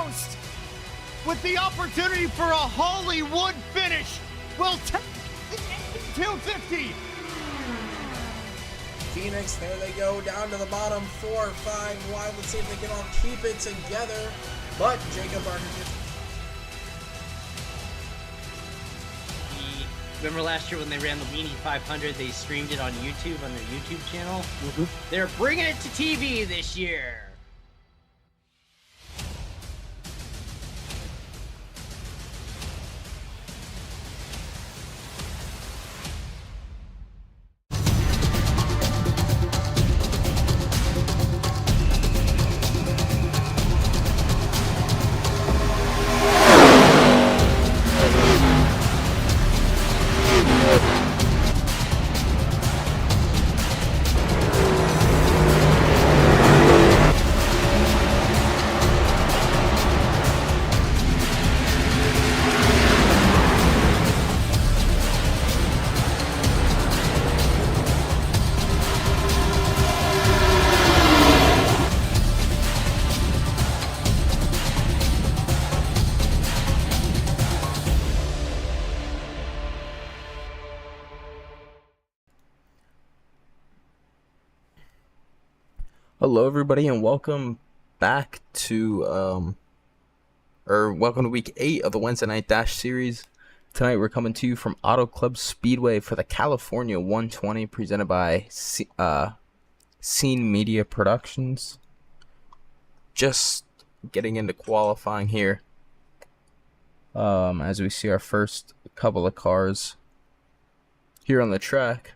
Proust, with the opportunity for a Hollywood finish, will take the 250. Phoenix, there they go, down to the bottom, 4 or 5 wide. Let's see if they can all keep it together. But Jacob Archer. Remember last year when they ran the Weenie 500, they streamed it on YouTube, on their YouTube channel? They're bringing it to TV this year. Hello everybody and welcome back to welcome to week 8 of the Wednesday Night Dash series. Tonight we're coming to you from Auto Club Speedway for the California 120 presented by Scene Media Productions. Just getting into qualifying here. As we see our first couple of cars here on the track.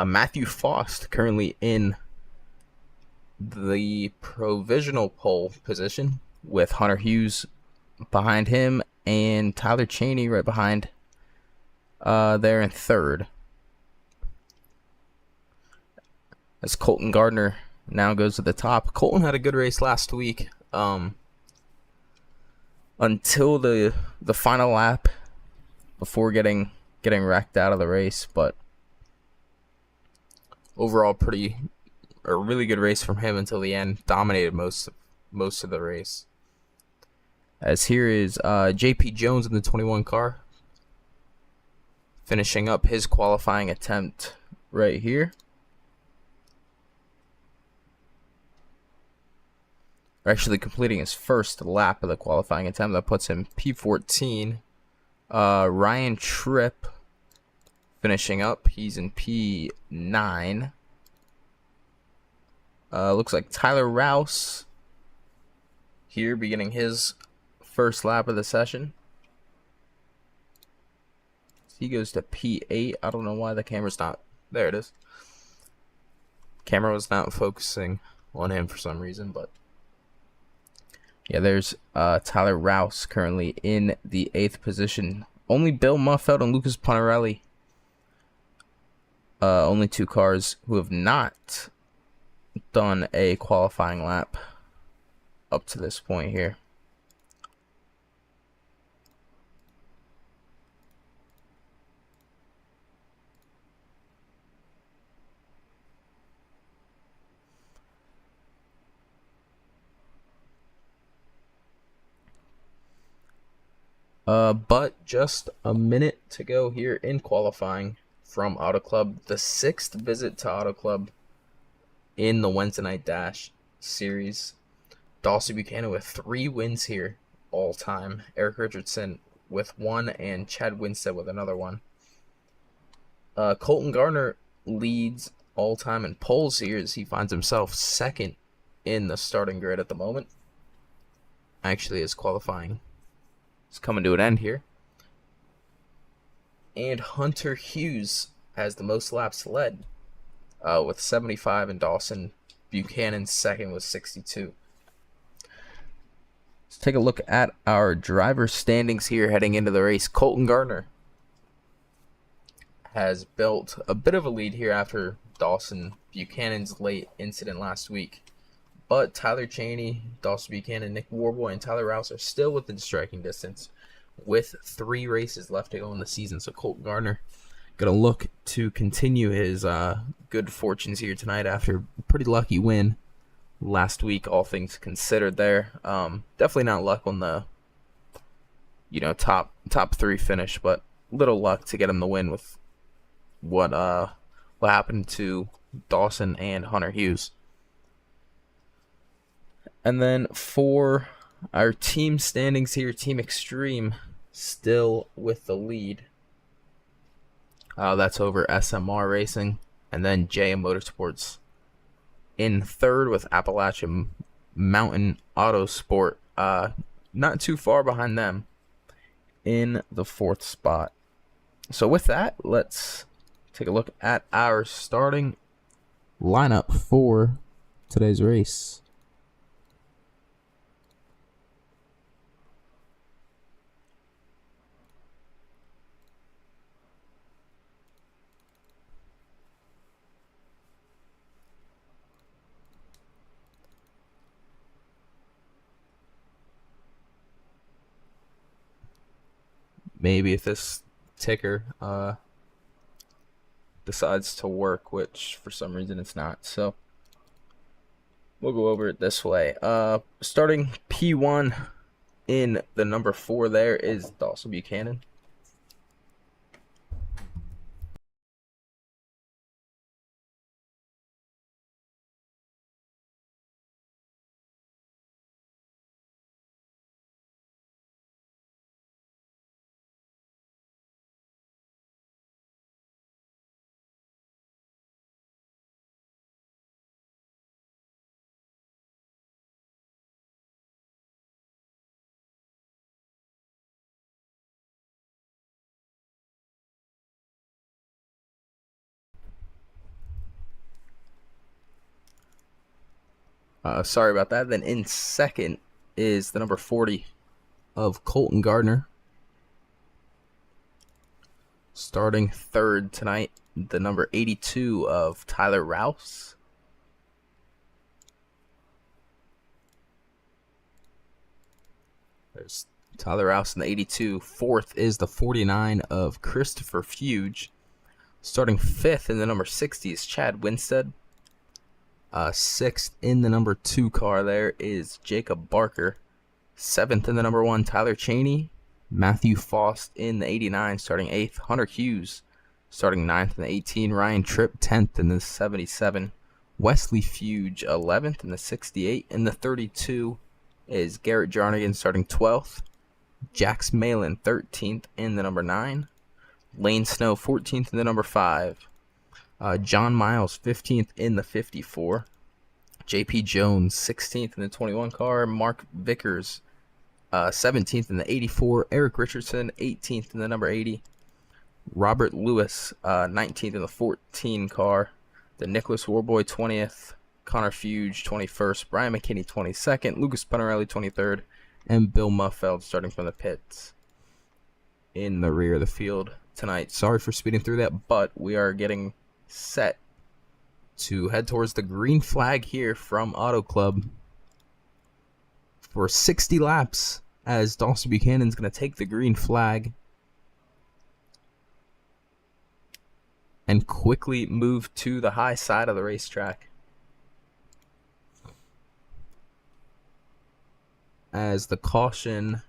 Matthew Faust currently in the provisional pole position with Hunter Hughes behind him and Tyler Cheney right behind there in third. As Colton Gardner now goes to the top. Colton had a good race last week until the final lap before getting wrecked out of the race, but overall, a really good race from him until the end. Dominated most of the race. As here is JP Jones in the 21 car, finishing up his qualifying attempt right here. Actually completing his first lap of the qualifying attempt. That puts him P14. Ryan Tripp finishing up. He's in P9. Looks like Tyler Rouse here beginning his first lap of the session. He goes to P8. I don't know why the camera's not... There it is. Camera was not focusing on him for some reason, but... Yeah, there's Tyler Rouse currently in the 8th position. Only Bill Muffeld and Lucas Ponarelli. Only 2 cars who have not done a qualifying lap up to this point here. But just a minute to go here in qualifying from Auto Club. The 6th visit to Auto Club in the Wednesday Night Dash series. Dawson Buchanan with 3 wins here all time. Eric Richardson with 1 and Chad Winstead with another one. Colton Gardner leads all time in poles here as he finds himself 2nd in the starting grid at the moment. Actually, his qualifying is coming to an end here. And Hunter Hughes has the most laps led with 75, and Dawson Buchanan 2nd with 62. Let's take a look at our driver standings here heading into the race. Colton Gardner has built a bit of a lead here after Dawson Buchanan's late incident last week. But Tyler Cheney, Dawson Buchanan, Nick Warboy, and Tyler Rouse are still within striking distance with 3 races left to go in the season. So Colton Gardner going to look to continue his good fortunes here tonight after a pretty lucky win last week, all things considered there. Definitely not luck on the top 3 finish, but little luck to get him the win with what happened to Dawson and Hunter Hughes. And then for our team standings here, Team Extreme still with the lead. That's over SMR Racing, and then JM Motorsports in third with Appalachian Mountain Autosport, not too far behind them in the 4th spot. So with that, let's take a look at our starting lineup for today's race. Maybe if this ticker decides to work, which for some reason it's not. So we'll go over it this way. Starting P1 in the number 4 there is Dawson Buchanan. Sorry about that. Then in second is the number 40 of Colton Gardner. Starting third tonight, the number 82 of Tyler Rouse. There's Tyler Rouse in the 82. Fourth is the 49 of Christopher Fuge. Starting fifth in the number 60 is Chad Winstead. Sixth in the number 2 car there is Jacob Barker. Seventh in the number 1, Tyler Cheney. Matthew Faust in the 89, starting 8th. Hunter Hughes starting 9th in the 18. Ryan Tripp 10th in the 77. Wesley Fuge 11th in the 68. In the 32 is Garrett Jarnigan starting 12th. Jax Malin 13th in the number 9. Lane Snow 14th in the number 5. John Miles 15th in the 54. JP Jones 16th in the 21 car. Mark Vickers 17th in the 84. Eric Richardson 18th in the number 80. Robert Lewis 19th in the 14 car. The Nicholas Warboy 20th. Connor Fuge 21st. Brian McKinney 22nd. Lucas Panarelli 23rd. And Bill Muffeld starting from the pits in the rear of the field tonight. Sorry for speeding through that, but we are getting set to head towards the green flag here from Auto Club for 60 laps, as Dawson Buchanan's going to take the green flag and quickly move to the high side of the racetrack, as the caution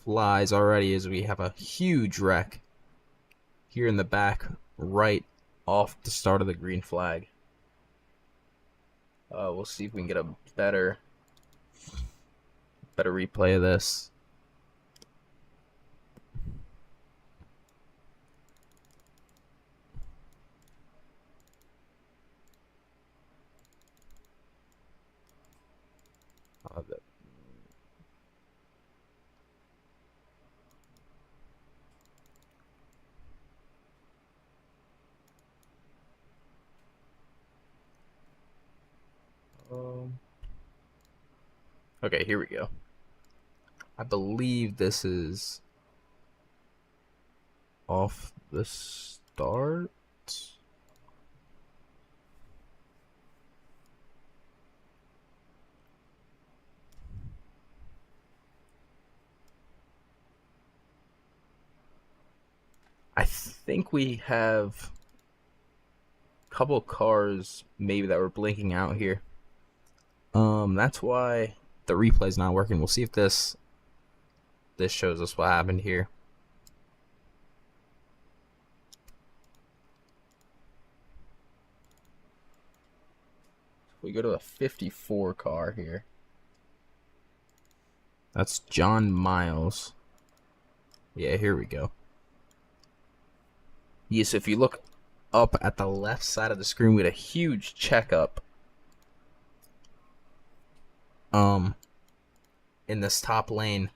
flies already, as we have a huge wreck here in the back right off the start of the green flag. We'll see if we can get a better replay of this. Okay, here we go. I believe this is off the start. I think we have a couple cars maybe that were blinking out here. That's why the replay's not working. We'll see if this shows us what happened here. We go to the 54 car here. That's John Miles. Yeah, here we go. Yes, if you look up at the left side of the screen, we had a huge checkup. In this top lane.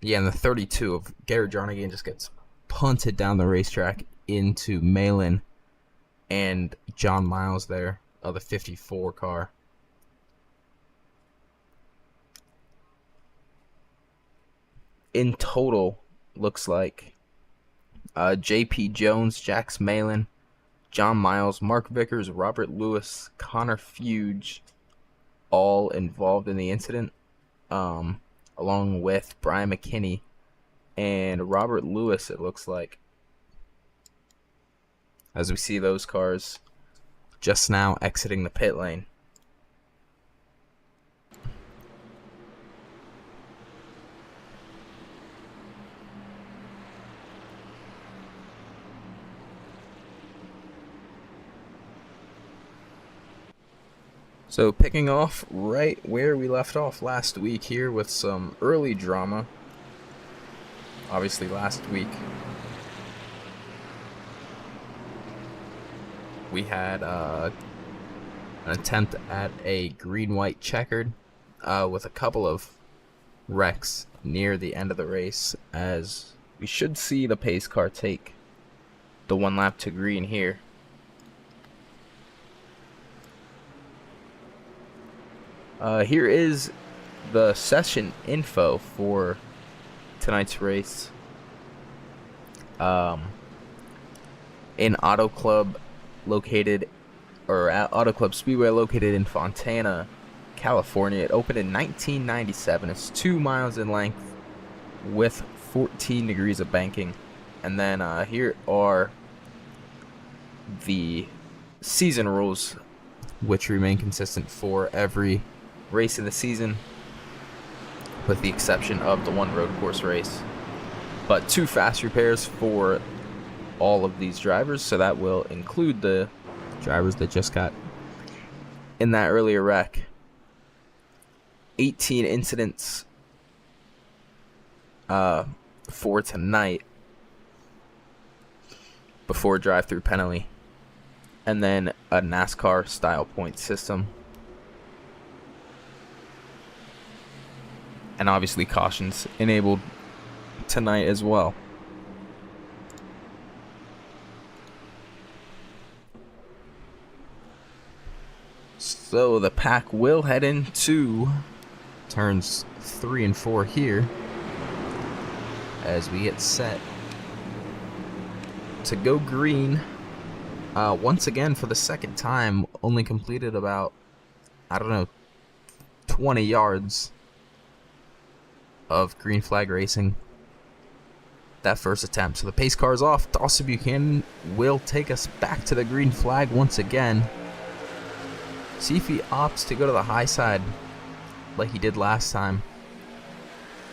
Yeah, in the 32 of Garrett Jarnigan just gets punted down the racetrack into Malin and John Miles there of the 54 car. In total, looks like J.P. Jones, Jax Malin, John Miles, Mark Vickers, Robert Lewis, Connor Fuge, all involved in the incident, along with Brian McKinney and Robert Lewis, it looks like, as we see those cars just now exiting the pit lane. So picking off right where we left off last week here with some early drama. Obviously last week we had an attempt at a green-white checkered with a couple of wrecks near the end of the race, as we should see the pace car take the one lap to green here. Here is the session info for tonight's race. In Auto Club located, or at Auto Club Speedway located in Fontana, California. It opened in 1997. It's 2 miles in length with 14 degrees of banking. And then here are the season rules, which remain consistent for every race in the season, with the exception of the one road course race. But 2 fast repairs for all of these drivers, so that will include the drivers that just got in that earlier wreck. 18 incidents for tonight before drive-through penalty, and then a NASCAR style point system. And obviously cautions enabled tonight as well. So the pack will head into turns 3 and 4 here as we get set to go green. Once again, for the second time, only completed about, 20 yards of green flag racing that first attempt. So the pace car is off. Dawson Buchanan will take us back to the green flag once again. See if he opts to go to the high side like he did last time.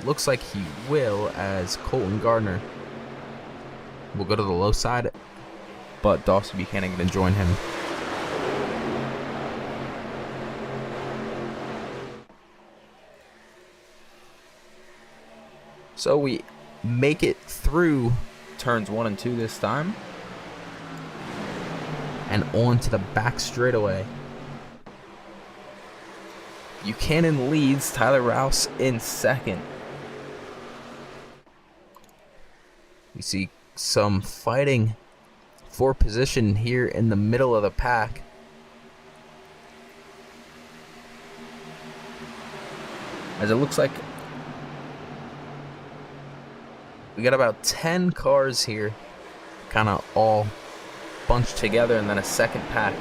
Looks like he will, as Colton Gardner will go to the low side, but Dawson Buchanan going to join him. So we make it through turns 1 and 2 this time, and on to the back straightaway. Buchanan leads, Tyler Rouse in second. We see some fighting for position here in the middle of the pack. As it looks like we got about 10 cars here, kind of all bunched together, and then a second pack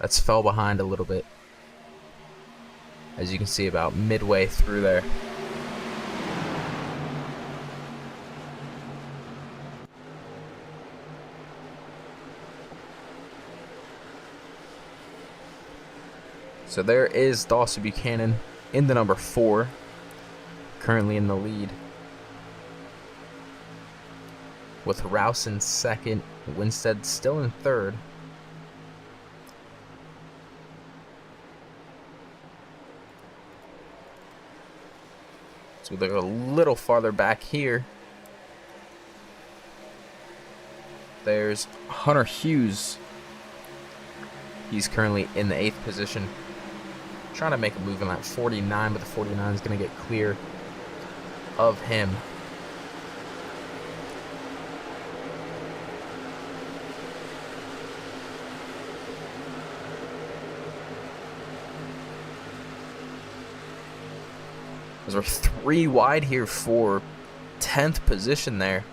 that's fell behind a little bit, as you can see about midway through there. So there is Dawson Buchanan in the number 4, currently in the lead, with Rouse in second, Winstead still in third. So we look a little farther back here. There's Hunter Hughes. He's currently in the 8th position, trying to make a move in that 49, but the 49 is going to get clear of him. As we're 3 wide here for 10th position there.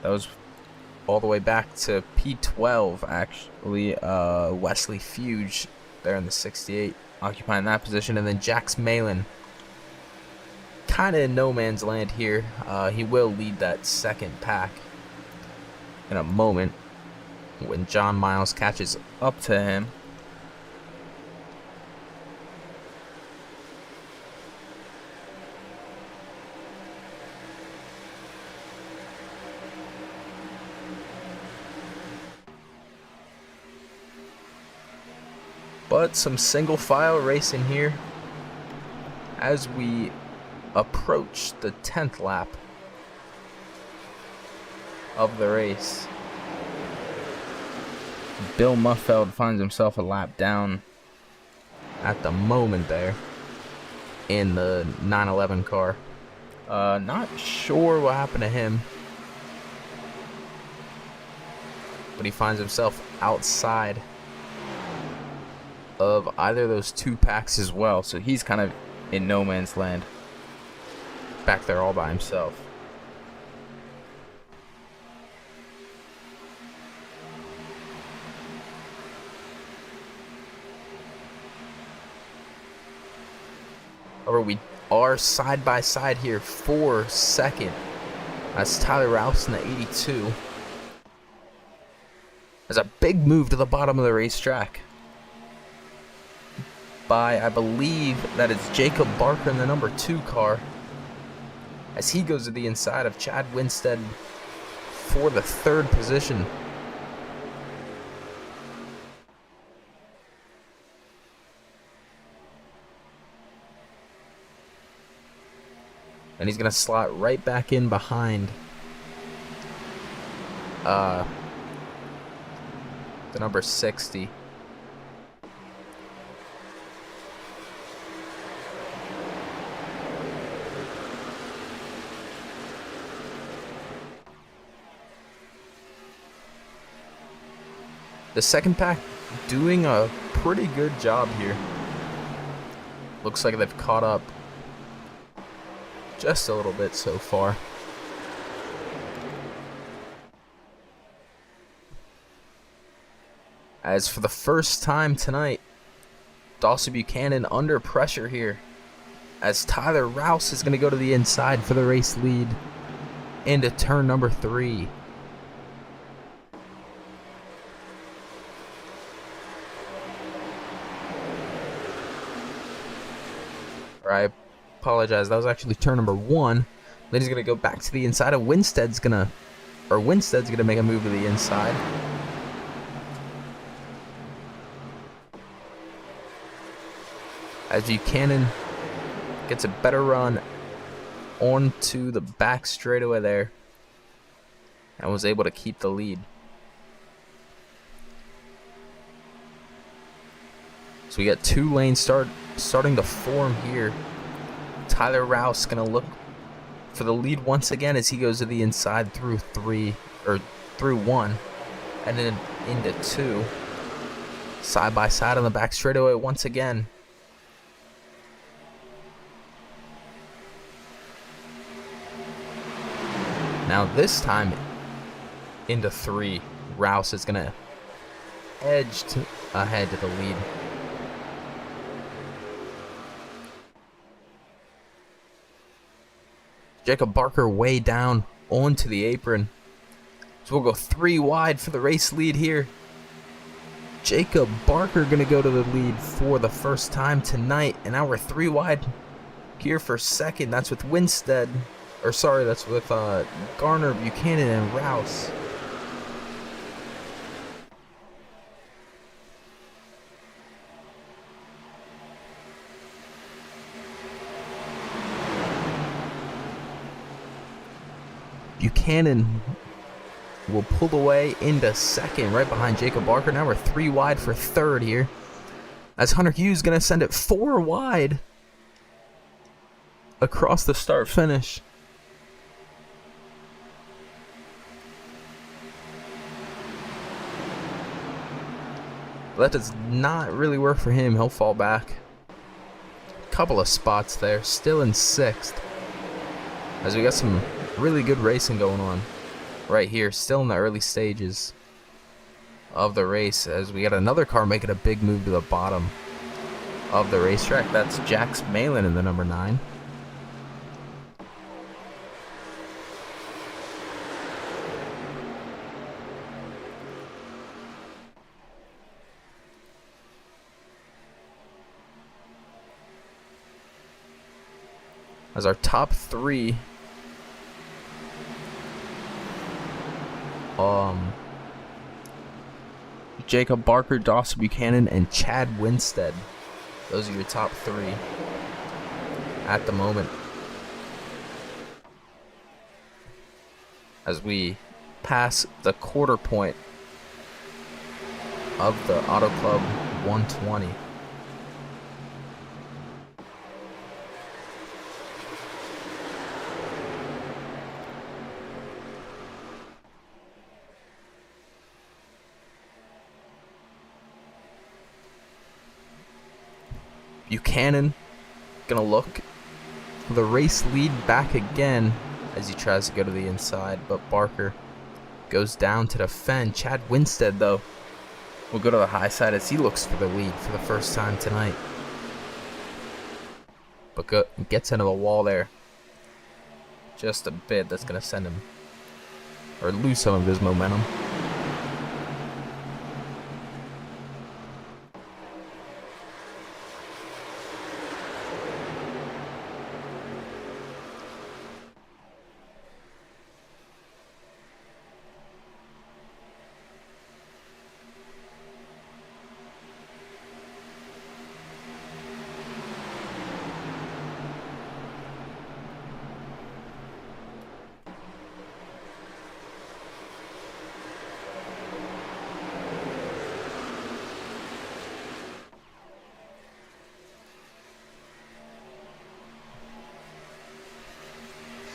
That was all the way back to P12, actually. Wesley Fuge there in the 68, occupying that position. And then Jax Malin, kind of in no man's land here. He will lead that second pack in a moment when John Miles catches up to him. But some single file racing here as we approach the 10th lap of the race. Bill Muffeld finds himself a lap down at the moment there in the 911 car. Not sure what happened to him, but he finds himself outside of either of those 2 packs as well, so he's kind of in no man's land back there all by himself. However, we are side by side here for second. That's Tyler Rouse in the 82. There's a big move to the bottom of the racetrack by, I believe that it's Jacob Barker in the number 2 car, as he goes to the inside of Chad Winstead for the 3rd position. And he's going to slot right back in behind the number 60. The second pack doing a pretty good job here. Looks like they've caught up just a little bit so far. As for the first time tonight, Dawson Buchanan under pressure here, as Tyler Rouse is going to go to the inside for the race lead into turn number 3. I apologize, that was actually turn number 1. Then he's gonna go back to the inside of Winstead's gonna make a move to the inside. As Buchanan gets a better run onto the back straightaway there and was able to keep the lead. So we got 2 lanes starting to form here. Tyler Rouse gonna look for the lead once again as he goes to the inside through 1 and then into 2. Side by side on the back straightaway once again. Now this time into 3. Rouse is gonna edge ahead to the lead. Jacob Barker way down onto the apron. So we'll go 3 wide for the race lead here. Jacob Barker going to go to the lead for the first time tonight. And now we're 3 wide here for second. That's with Winstead. Or sorry, that's with Garner, Buchanan, and Rouse. Buchanan will pull away into second right behind Jacob Barker. Now we're 3 wide for third here, as Hunter Hughes going to send it 4 wide across the start finish. That does not really work for him. He'll fall back a couple of spots there, still in 6th, as we got some really good racing going on right here, still in the early stages of the race, as we got another car making a big move to the bottom of the racetrack. That's Jax Malin in the number 9. As our top 3 Jacob Barker, Dawson Buchanan, and Chad Winstead. Those are your top 3 at the moment. As we pass the quarter point of the Auto Club 120. Buchanan gonna look for the race lead back again as he tries to go to the inside, but Barker goes down to defend. Chad Winstead, though, will go to the high side as he looks for the lead for the first time tonight, but gets into the wall there just a bit. That's gonna send him, or lose some of his momentum.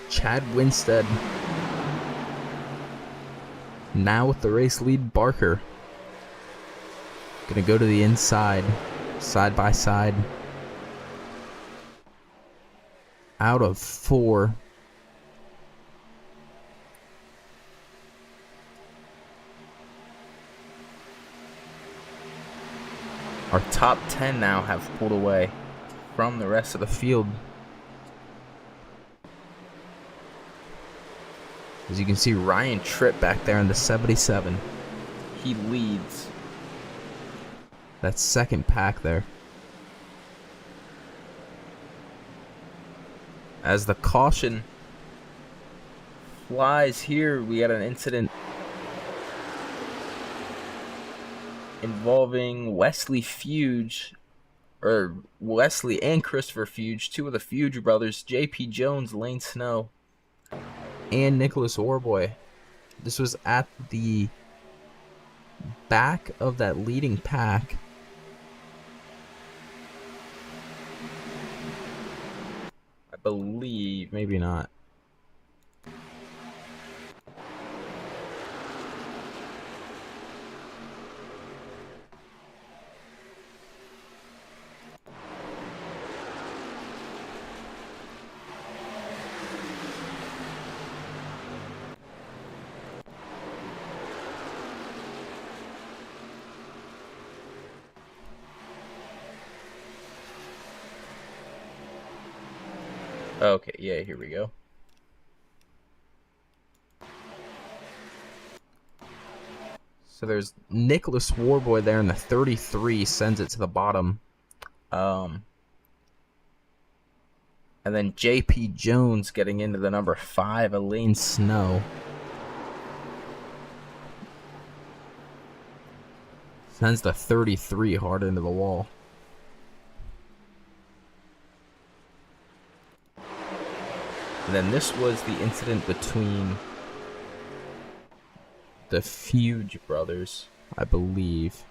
Chad Winstead now with the race lead. Barker gonna go to the inside, side by side, out of 4. Our top 10 now have pulled away from the rest of the field. As you can see, Ryan Tripp back there in the 77. He leads that second pack there. As the caution flies here, we had an incident involving Wesley Fuge, or Wesley and Christopher Fuge, 2 of the Fuge brothers, JP Jones, Lane Snow, and Nicholas Orboy. This was at the back of that leading pack. I believe, maybe not. Okay, yeah, here we go. So there's Nicholas Warboy there in the 33, sends it to the bottom. And then JP Jones getting into the number 5, Elaine Snow. Sends the 33 hard into the wall. And then this was the incident between the Fuge brothers, I believe.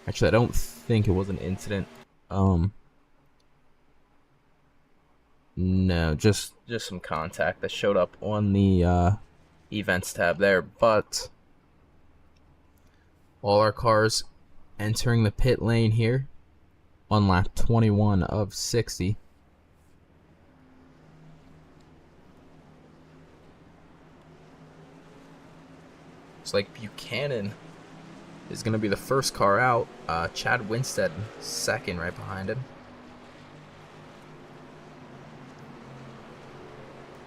Actually, I don't think it was an incident. No, just some contact that showed up on the events tab there. But all our cars entering the pit lane here on lap 21 of 60. Looks like Buchanan is going to be the first car out. Chad Winstead second right behind him.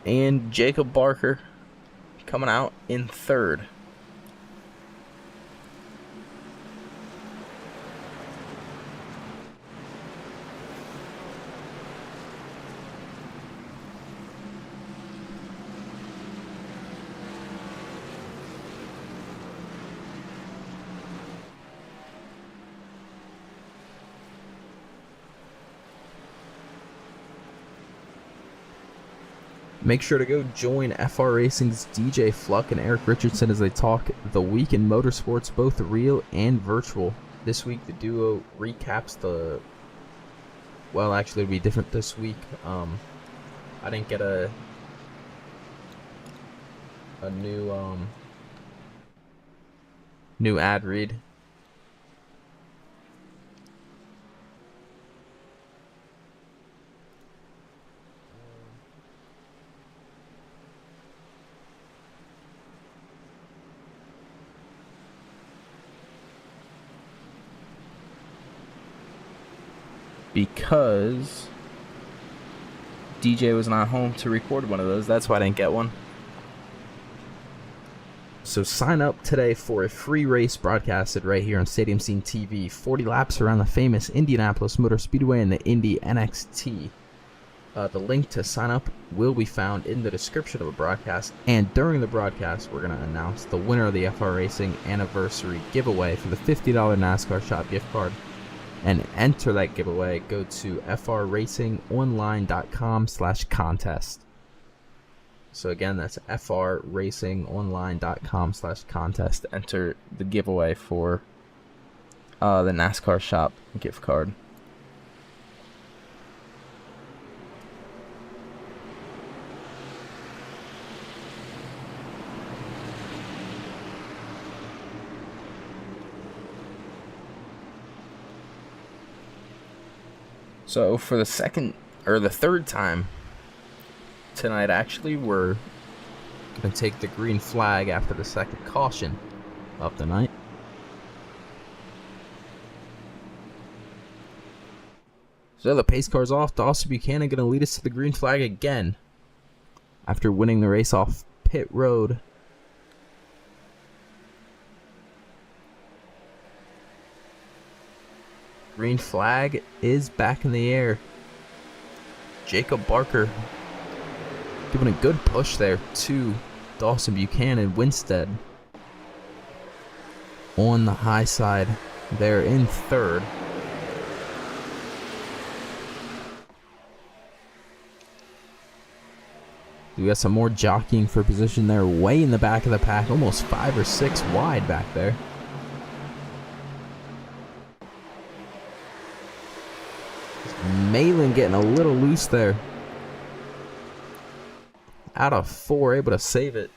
And Jacob Barker coming out in third. Make sure to go join FR Racing's DJ Fluck and Eric Richardson as they talk the week in motorsports, both real and virtual. This week the duo recaps the... Well, actually it'll be different this week. I didn't get a new ad read. Because DJ was not home to record one of those. That's why I didn't get one. So sign up today for a free race broadcasted right here on Stadium Scene TV. 40 laps around the famous Indianapolis Motor Speedway and the Indy NXT. The link to sign up will be found in the description of the broadcast. And during the broadcast, we're going to announce the winner of the FR Racing Anniversary giveaway for the $50 NASCAR Shop gift card. And enter that giveaway, go to frracingonline.com/contest. So again, that's frracingonline.com/contest to enter the giveaway for the NASCAR Shop gift card. So for the third time tonight, actually, we're going to take the green flag after the second caution of the night. So the pace car's off. Dawson Buchanan going to lead us to the green flag again after winning the race off pit road. Green flag is back in the air. Jacob Barker giving a good push there to Dawson Buchanan. Winstead on the high side there in third. We got some more jockeying for position there, way in the back of the pack, almost 5 or 6 wide back there. Malin getting a little loose there. Out of 4, able to save it.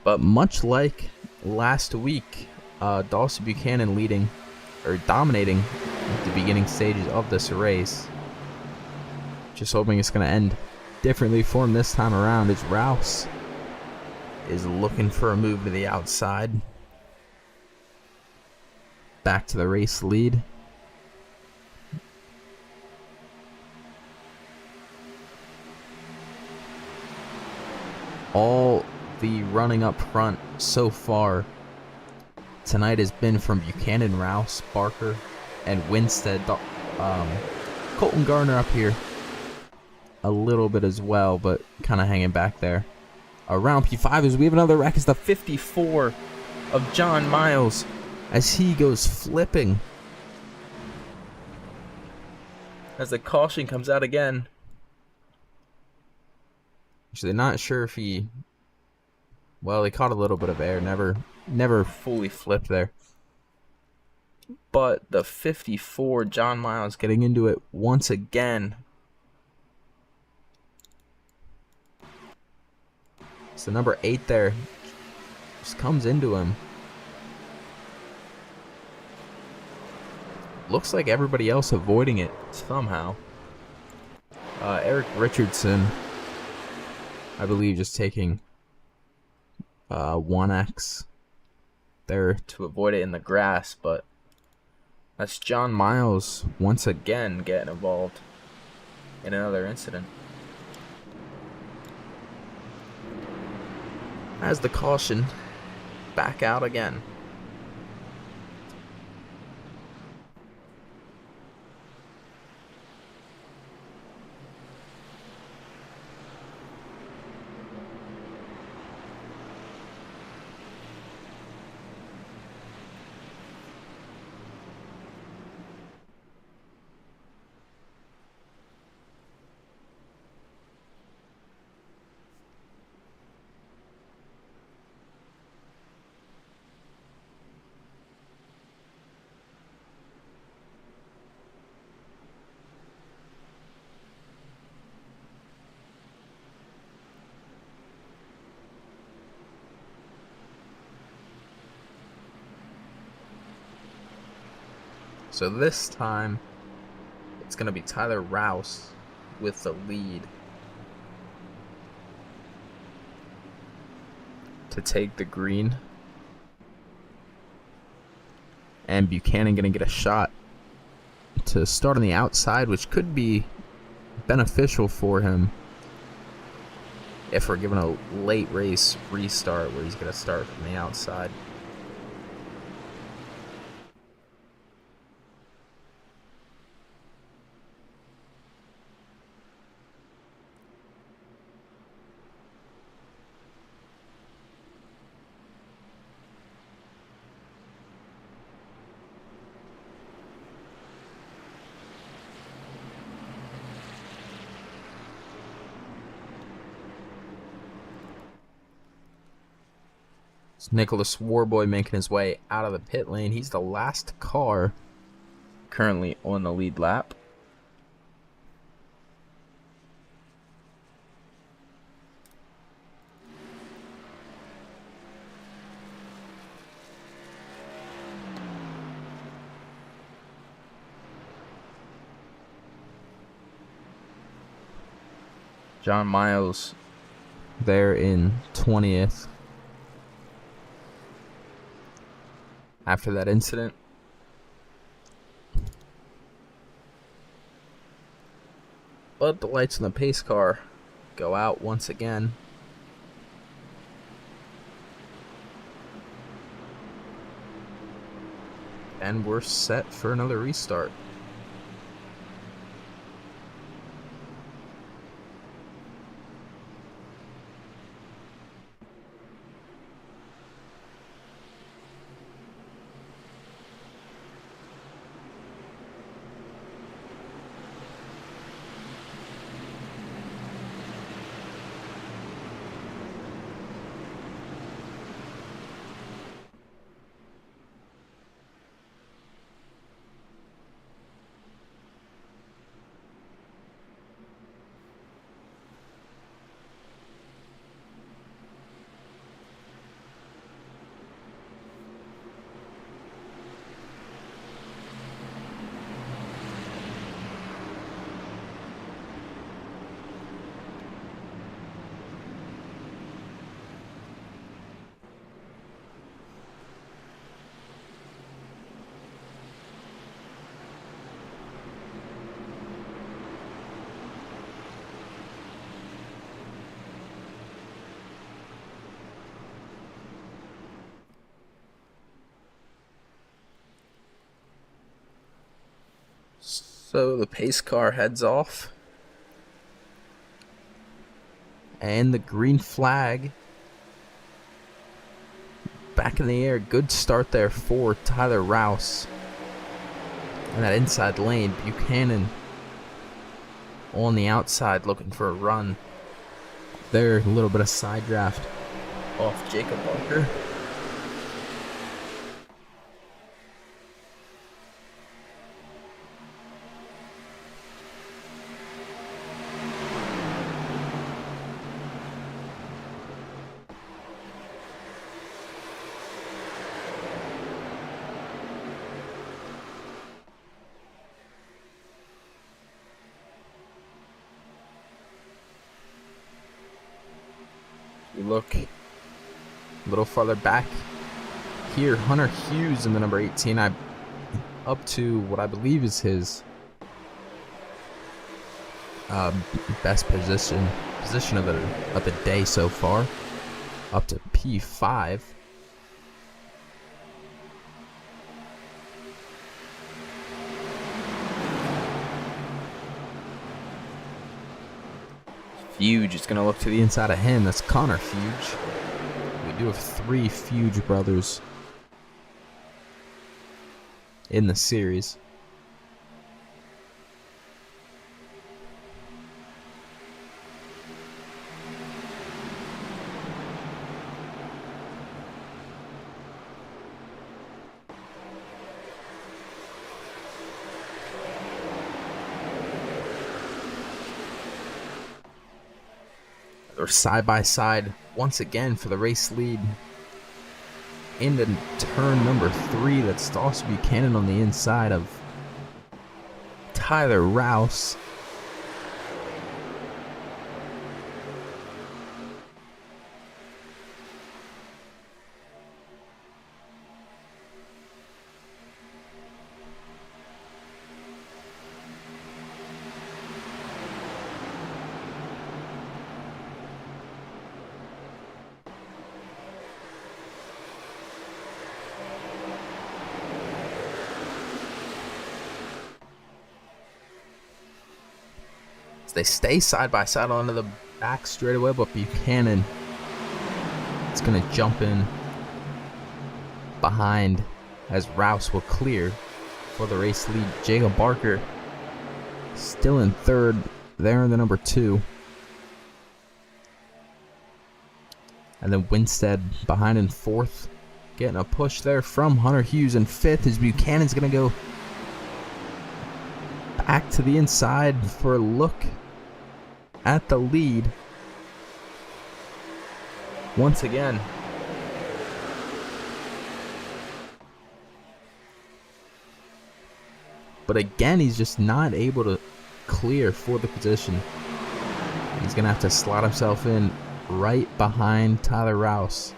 But much like last week, Dawson Buchanan leading or dominating at the beginning stages of this race. Just hoping it's going to end differently for him this time around as Rouse is looking for a move to the outside. Back to the race lead. All the running up front so far tonight has been from Buchanan, Rouse, Barker, and Winstead. Colton Garner up here a little bit as well, but kind of hanging back there. Around P5 as we have another wreck. Is the 54 of John Miles as he goes flipping. As the caution comes out again. Actually, not sure if he... Well, he caught a little bit of air. Never fully flipped there. But the 54, John Miles, getting into it once again. So number 8 there just comes into him. Looks like everybody else avoiding it somehow. Eric Richardson, I believe, just taking 1X there to avoid it in the grass, but that's John Miles once again getting involved in another incident. As the caution back out again. So this time, it's going to be Tyler Rouse with the lead to take the green. And Buchanan going to get a shot to start on the outside, which could be beneficial for him if we're given a late race restart where he's going to start from the outside. Nicholas Warboy making his way out of the pit lane. He's the last car currently on the lead lap. John Miles there in 20th. After that incident. But the lights on the pace car go out once again. And we're set for another restart. So the pace car heads off. And the green flag back in the air. Good start there for Tyler Rouse. And that inside lane, Buchanan on the outside looking for a run. There, a little bit of side draft off Jacob Barker. We look a little farther back here. Hunter Hughes in the number 18, up to what I believe is his best position of the day so far, up to P5. Fuge is going to look to the inside of him. That's Connor Fuge. We do have 3 Fuge brothers in the series. They're side by side once again for the race lead. Into turn number 3, that's Dawson Buchanan on the inside of Tyler Rouse. They stay side by side onto the back straightaway, but Buchanan is going to jump in behind as Rouse will clear for the race lead. Jacob Barker still in third there in the number 2. And then Winstead behind in 4th. Getting a push there from Hunter Hughes in 5th as Buchanan's going to go back to the inside for a look at the lead once again. But again, he's just not able to clear for the position. He's going to have to slot himself in right behind Tyler Rouse.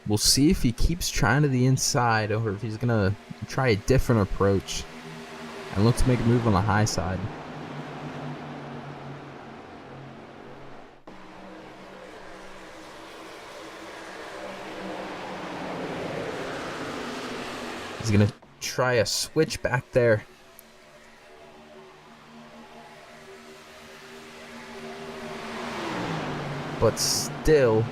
We'll see if he keeps trying to the inside or if he's going to try a different approach and look to make a move on the high side. He's going to try a switch back there. But still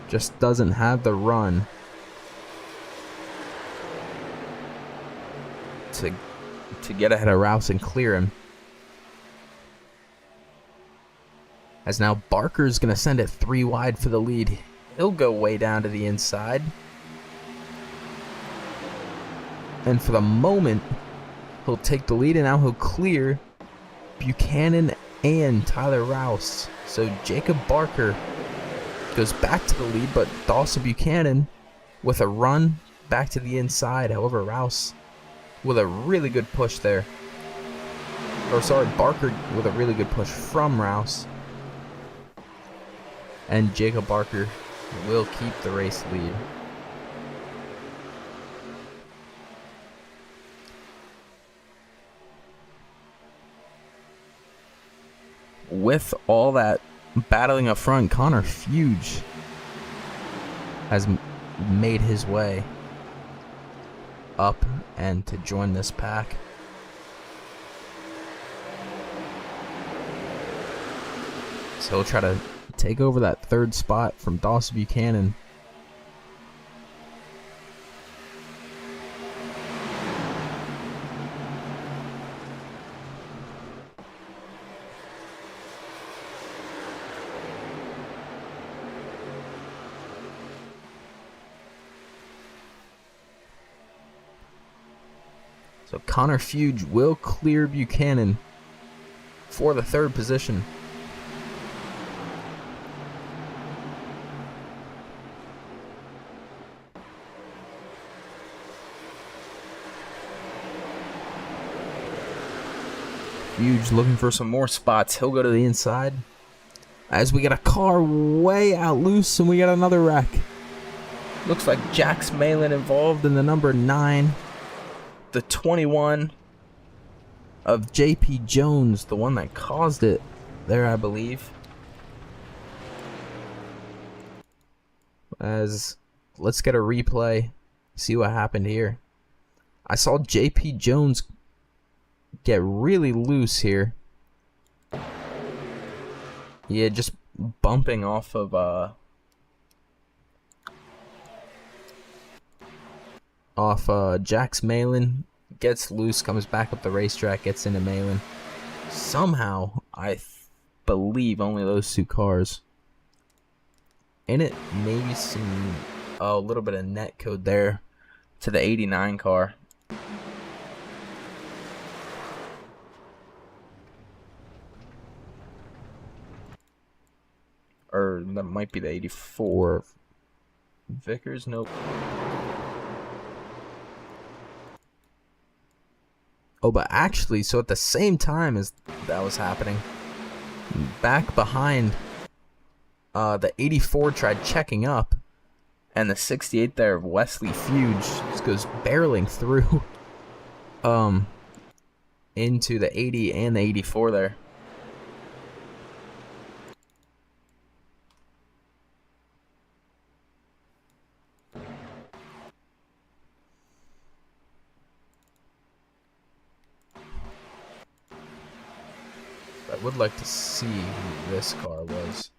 just doesn't have the run to get ahead of Rouse and clear him. As now Barker's going to send it 3 wide for the lead. He'll go way down to the inside. And for the moment, he'll take the lead and now he'll clear Buchanan and Tyler Rouse. So Jacob Barker goes back to the lead, but Dawson Buchanan with a run back to the inside. However, Rouse with a really good push there. Or sorry, Barker with a really good push from Rouse. And Jacob Barker will keep the race lead. With all that battling up front, Connor Fuge has made his way up and to join this pack. So he'll try to take over that third spot from Dawson Buchanan. So Connor Fuge will clear Buchanan for the third position. Fuge looking for some more spots. He'll go to the inside. As we get a car way out loose and we get another wreck. Looks like Jax Malin involved in the number 9. The 21 of JP Jones, the one that caused it there, I believe. As let's get a replay, see what happened here. I saw JP Jones get really loose here. Yeah, just bumping off of Jax Malin, gets loose, comes back up the racetrack, gets into Malin. Somehow, I believe only those two cars in it. Maybe some a little bit of net code there to the 89 car. Or that might be the 84. Vickers, nope. Oh, but actually, so at the same time as that was happening, back behind, the 84 tried checking up, and the 68 there, Wesley Fuge, just goes barreling through, into the 80 and the 84 there. I would like to see who this car was.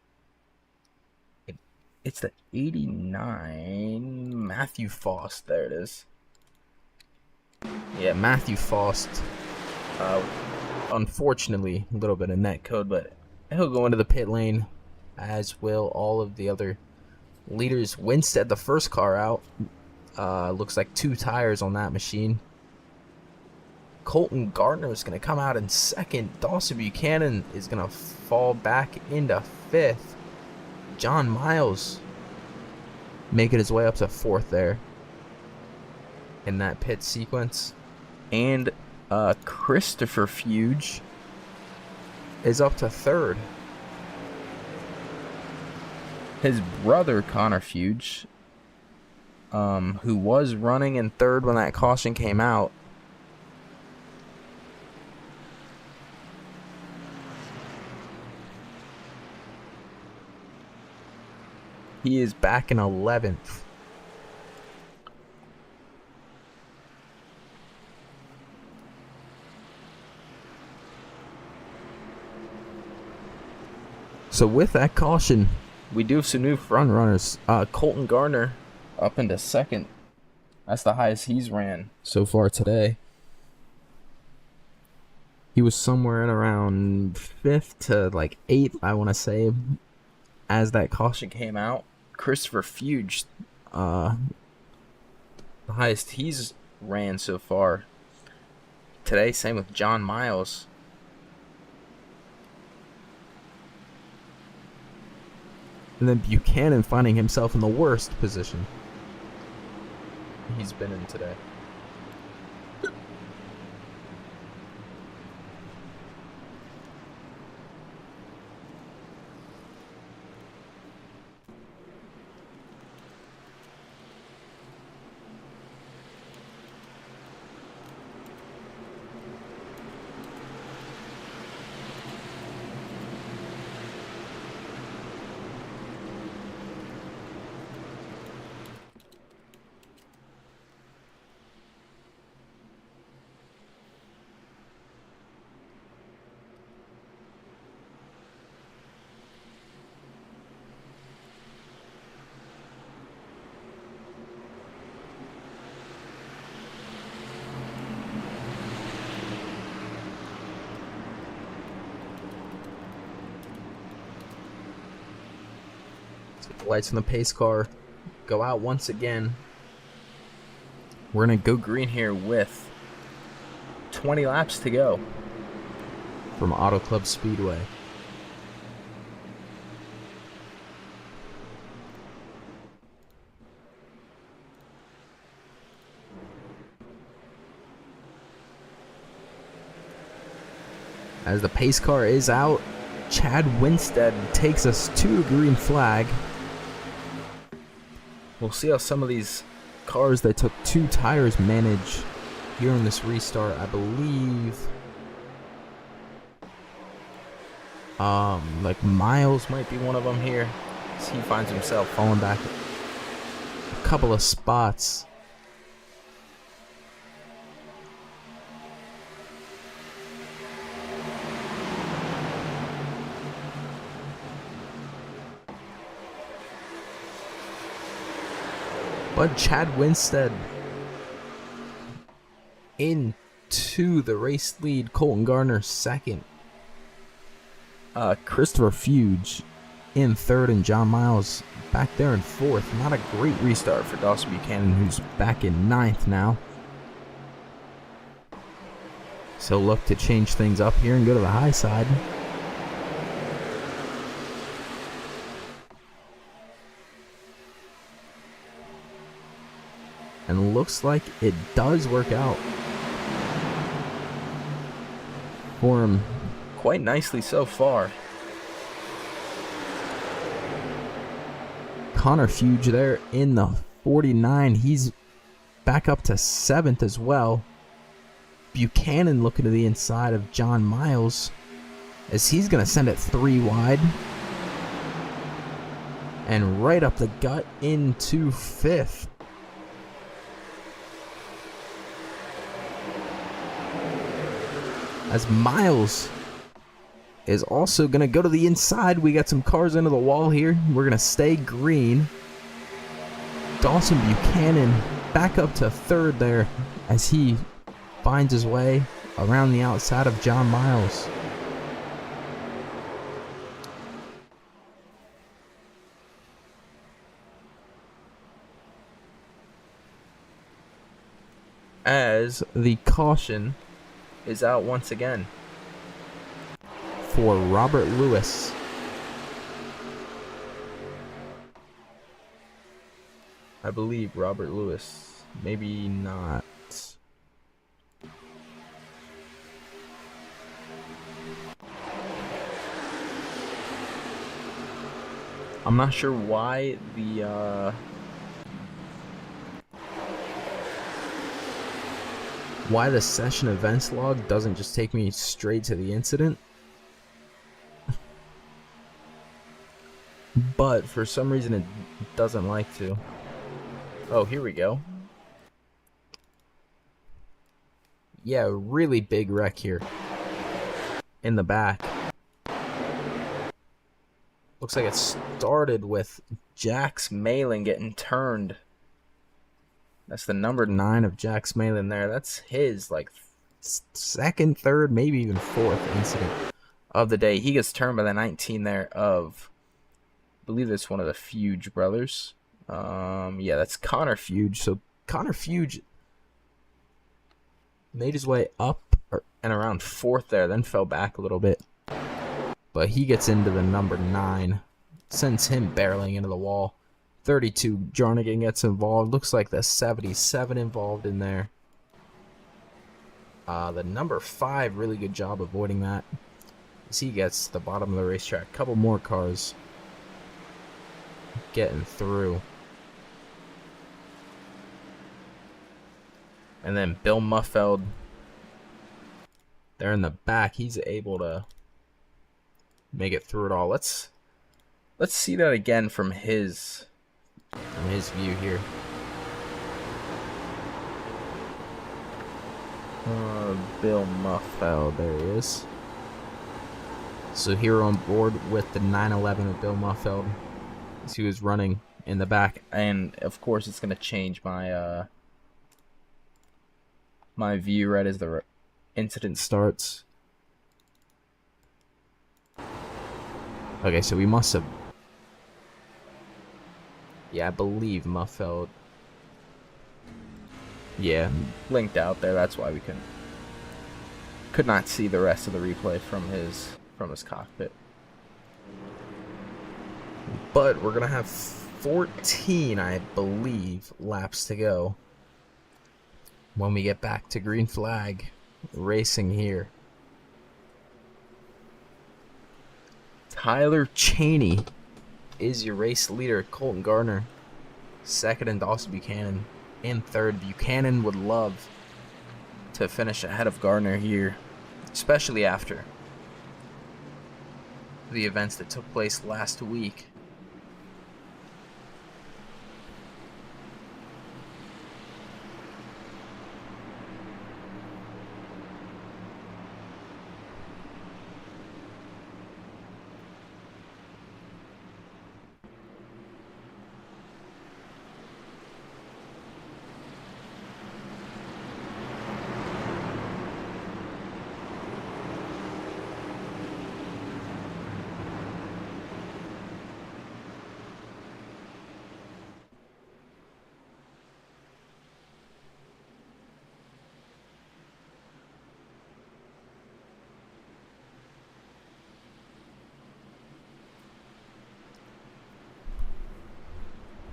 It's the 89 Matthew Faust. There it is. Yeah, Matthew Faust. Unfortunately, a little bit of net code, but he'll go into the pit lane, as will all of the other leaders. Winstead, the first car out. Looks like 2 tires on that machine. Colton Gardner is going to come out in second. Dawson Buchanan is going to fall back into 5th. John Miles making his way up to 4th there in that pit sequence. And Christopher Fuge is up to 3rd. His brother, Connor Fuge, who was running in 3rd when that caution came out, he is back in 11th. So with that caution, we do have some new front runners. Colton Gardner up into 2nd. That's the highest he's ran so far today. He was somewhere in around 5th to like 8th, I want to say, as that caution came out. Christopher Fuge, the highest he's ran so far today. Same with John Miles. And then Buchanan finding himself in the worst position he's been in today. The lights on the pace car go out once again. We're going to go green here with 20 laps to go from Auto Club Speedway. As the pace car is out, Chad Winstead takes us to a green flag. We'll see how some of these cars that took 2 tires manage here in this restart. I believe like Miles might be one of them here, as he finds himself falling back a couple of spots. But Chad Winstead into the race lead. Colton Gardner second. Christopher Fuge in third, and John Miles back there in fourth. Not a great restart for Dawson Buchanan, who's back in ninth now. So look to change things up here and go to the high side. And looks like it does work out for him quite nicely so far. Connor Fuge there in the 49. He's back up to 7th as well. Buchanan looking to the inside of John Miles, as he's going to send it 3 wide. And right up the gut into 5th. As Miles is also going to go to the inside. We got some cars into the wall here. We're going to stay green. Dawson Buchanan back up to 3rd there, as he finds his way around the outside of John Miles. As the caution is out once again for Robert Lewis. I believe Robert Lewis. Maybe not. I'm not sure why the session events log doesn't just take me straight to the incident. But for some reason it doesn't like to. Oh, here we go. Yeah, really big wreck here in the back. Looks like it started with Jax Malin getting turned. That's the number 9 of Jax Malin there. That's his, like, 2nd, 3rd, maybe even 4th incident of the day. He gets turned by the 19 there of, I believe that's one of the Fuge brothers. Yeah, that's Connor Fuge. So Connor Fuge made his way up and around 4th there, then fell back a little bit. But he gets into the number 9, sends him barreling into the wall. 32, Jarnigan gets involved. Looks like the 77 involved in there. The number 5, really good job avoiding that, as he gets to the bottom of the racetrack. Couple more cars getting through. And then Bill Muffeld there in the back. He's able to make it through it all. Let's see that again from his view here. Bill Muffeld, there he is. So here on board with the 911 of Bill Muffeld, as he was running in the back, and of course it's going to change my my view right as the incident starts. Okay, so we must have Yeah, I believe Muffeld. Yeah, linked out there. That's why we could not see the rest of the replay from his cockpit. But we're gonna have 14, I believe, laps to go when we get back to green flag racing here. Tyler Cheney is your race leader. Colton Gardner second, and Dawson Buchanan in third. Buchanan would love to finish ahead of Gardner here, especially after the events that took place last week.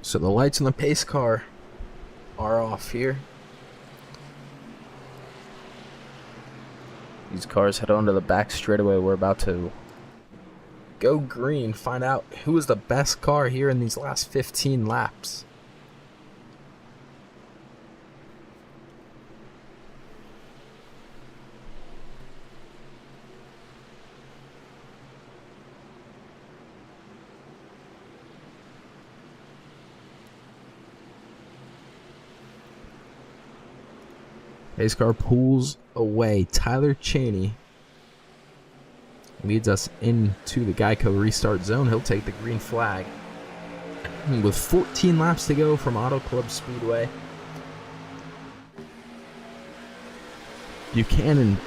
So the lights on the pace car are off here. These cars head onto the back straightaway. We're about to go green, find out who is the best car here in these last 15 laps. Pace car pulls away. Tyler Cheney leads us into the Geico restart zone. He'll take the green flag. With 14 laps to go from Auto Club Speedway, Buchanan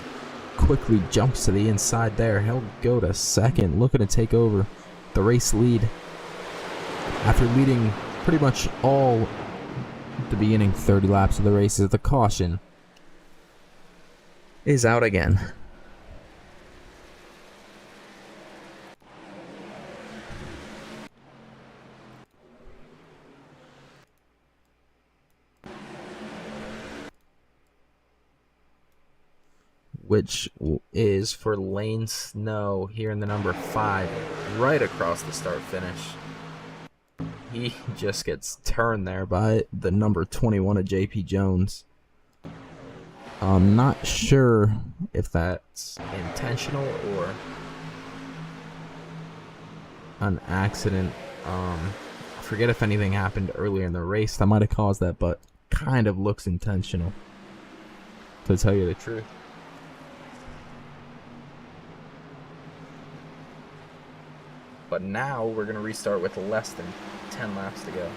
quickly jumps to the inside there. He'll go to second, looking to take over the race lead after leading pretty much all the beginning 30 laps of the race. As the caution is out again. Which is for Lane Snow here in the number 5, right across the start finish. He just gets turned there by the number 21 of JP Jones. I'm not sure if that's intentional or an accident. I forget if anything happened earlier in the race that might have caused that, but kind of looks intentional, to tell you the truth. But now we're going to restart with less than 10 laps to go.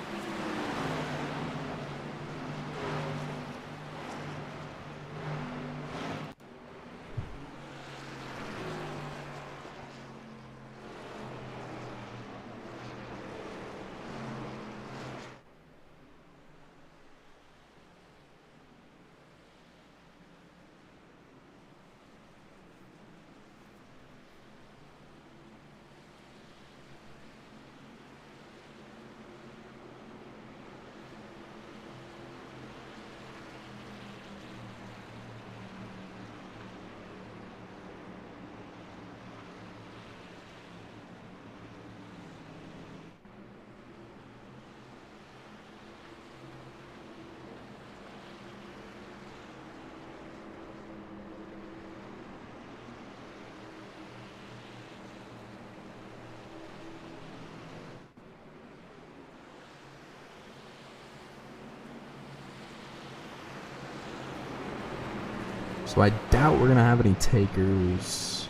So I doubt we're going to have any takers.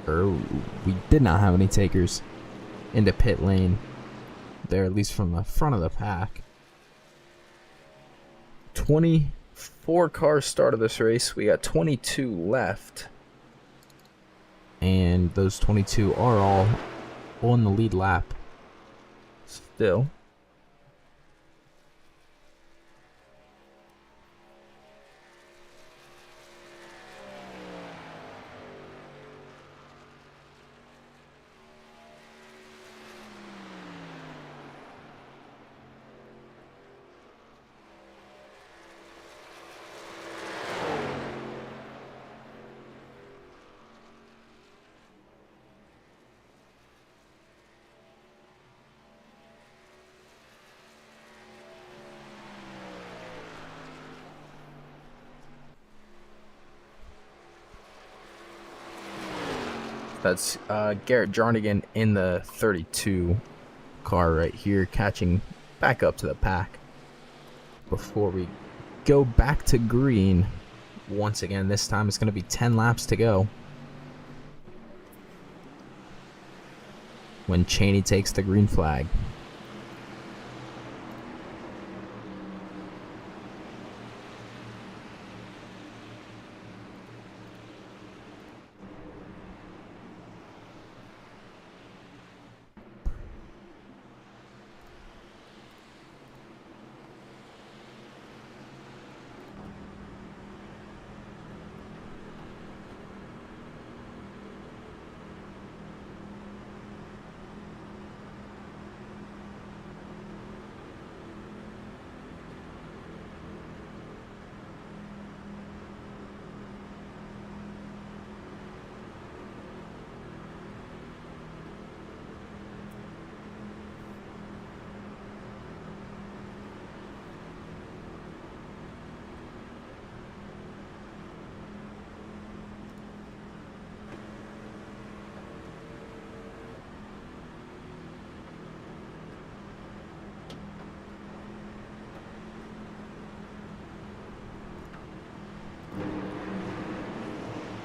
Or we did not have any takers into pit lane there, at least from the front of the pack. 24 cars started this race. We got 22 left. And those 22 are all on the lead lap. still. That's Garrett Jarnigan in the 32 car right here, catching back up to the pack. Before we go back to green, once again, this time it's going to be 10 laps to go. When Cheney takes the green flag.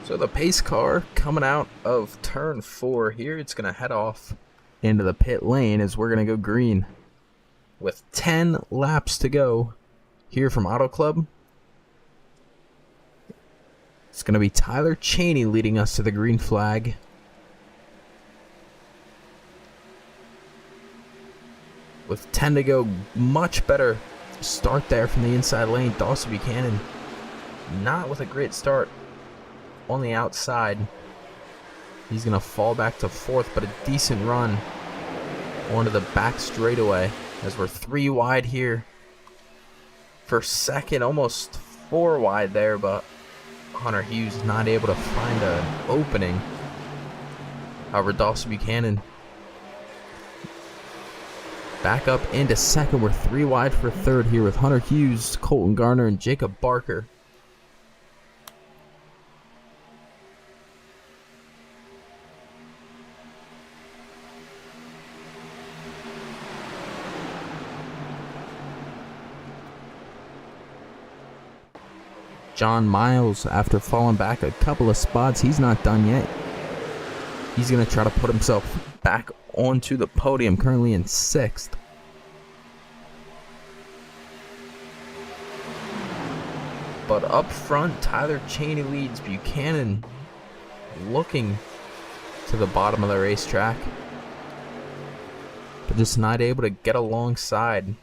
So the pace car coming out of turn 4 here, it's going to head off into the pit lane as we're going to go green. With 10 laps to go here from Auto Club. It's going to be Tyler Cheney leading us to the green flag. With 10 to go, much better start there from the inside lane. Dawson Buchanan not with a great start on the outside. He's going to fall back to 4th, but a decent run onto the back straightaway as we're 3 wide here for 2nd, almost 4 wide there, but Hunter Hughes not able to find an opening. However, Dawson Buchanan back up into 2nd. We're 3 wide for 3rd here with Hunter Hughes, Colton Garner, and Jacob Barker. John Miles, after falling back a couple of spots, he's not done yet. He's going to try to put himself back onto the podium, currently in 6th. But up front, Tyler Cheney leads. Buchanan looking to the bottom of the racetrack, but just not able to get alongside.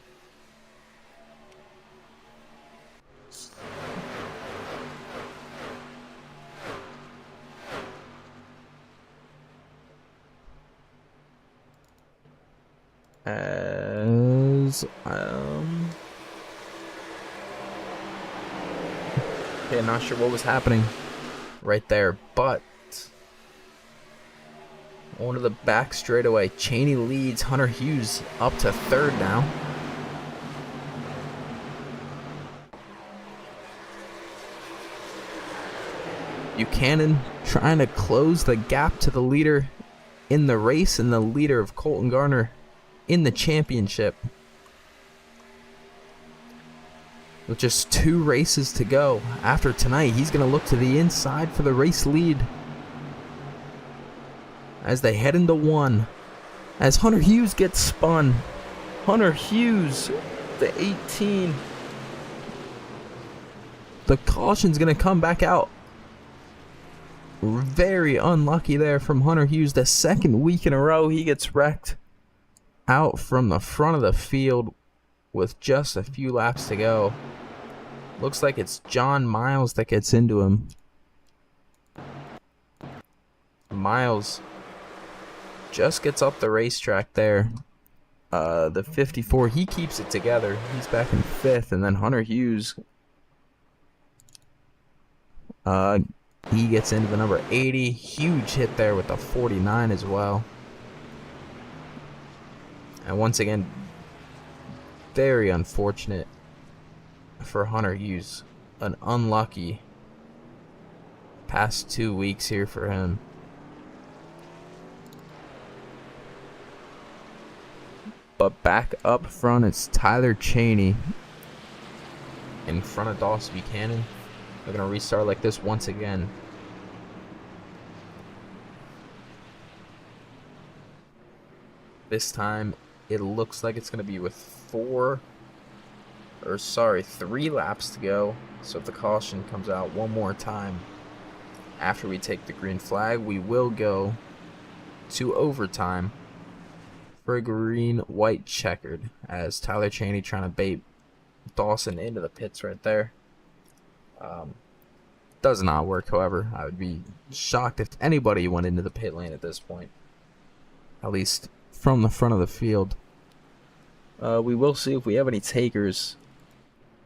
Okay, not sure what was happening right there, but onto the back straightaway. Cheney leads. Hunter Hughes up to 3rd now. Buchanan trying to close the gap to the leader in the race and the leader of Colton Garner in the championship. With just 2 races to go after tonight, he's going to look to the inside for the race lead as they head into 1. As Hunter Hughes gets spun. Hunter Hughes, the 18. The caution's going to come back out. Very unlucky there from Hunter Hughes. The 2nd week in a row he gets wrecked. out from the front of the field with just a few laps to go. Looks like it's John Miles that gets into him. Miles just gets up the racetrack there. The 54, he keeps it together. He's back in 5th, and then Hunter Hughes, he gets into the number 80. Huge hit there with the 49 as well. And once again, very unfortunate for Hunter Hughes. An unlucky past 2 weeks here for him. But back up front, it's Tyler Cheney in front of Dawson Buchanan. They're going to restart like this once again. This time, it looks like it's going to be with 3 laps to go. So if the caution comes out one more time after we take the green flag, we will go to overtime for a green-white checkered, as Tyler Cheney trying to bait Dawson into the pits right there. Does not work, however. I would be shocked if anybody went into the pit lane at this point, at least from the front of the field. We will see if we have any takers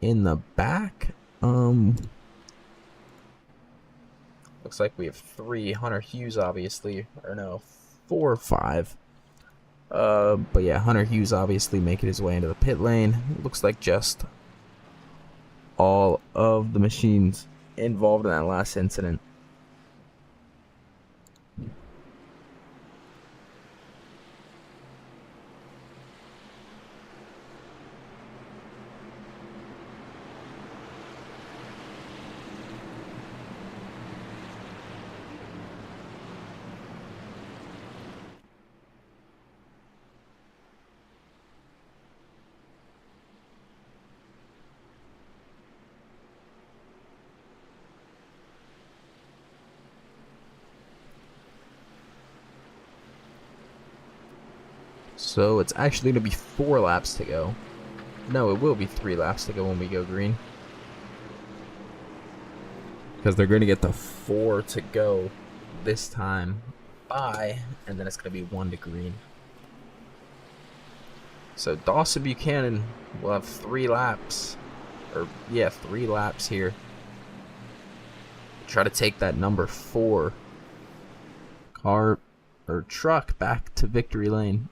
in the back. Looks like we have 3. Hunter Hughes, obviously, or no, 4 or 5. But yeah, Hunter Hughes obviously making his way into the pit lane. Looks like just all of the machines involved in that last incident. So it's actually going to be 4 laps to go. No, it will be 3 laps to go when we go green, because they're going to get the 4 to go this time by, and then it's going to be 1 to green. So Dawson Buchanan will have 3 laps, or yeah, 3 laps here. Try to take that number 4 car or truck back to victory lane.